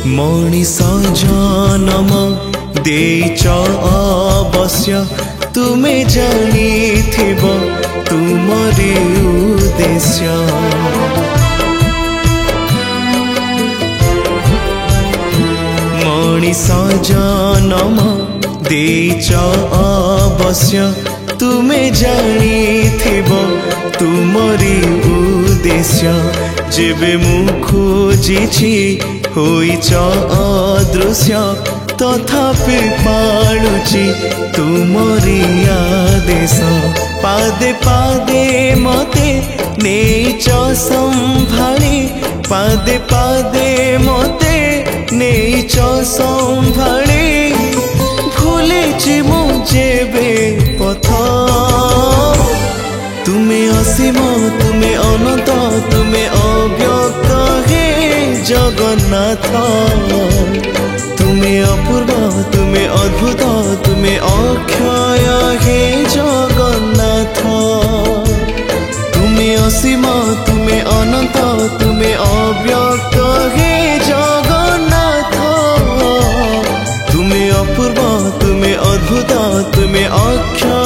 मनीष जन्म देइछ अवश्य तुमे जानिथिब तुमरी उद्देश्य। मनीष जन्म देइछ अवश्य तुमे जानिथिब तुमरी उद्देश्य। जेबे मु खोजिछि होइछ अदृश्य तथापि पालुछि तुमरी आदेश। पादे पादे मते नेइछ संभाळी पादे पादे मते नेइछ संभाळी। भूलिछि मु जेबे पथ तुमे असीम तुमे अनंत तुमे अव्यक्त हे जगन्नाथ। तुमे अपूर्व तुमे अद्भुत तुमे अक्षय हे जगन्नाथ। तुमे असीम तुमे अनंत तुमे अव्यक्त हे जगन्नाथ। तुमे अपूर्व तुमे अद्भुत तुमे अक्षय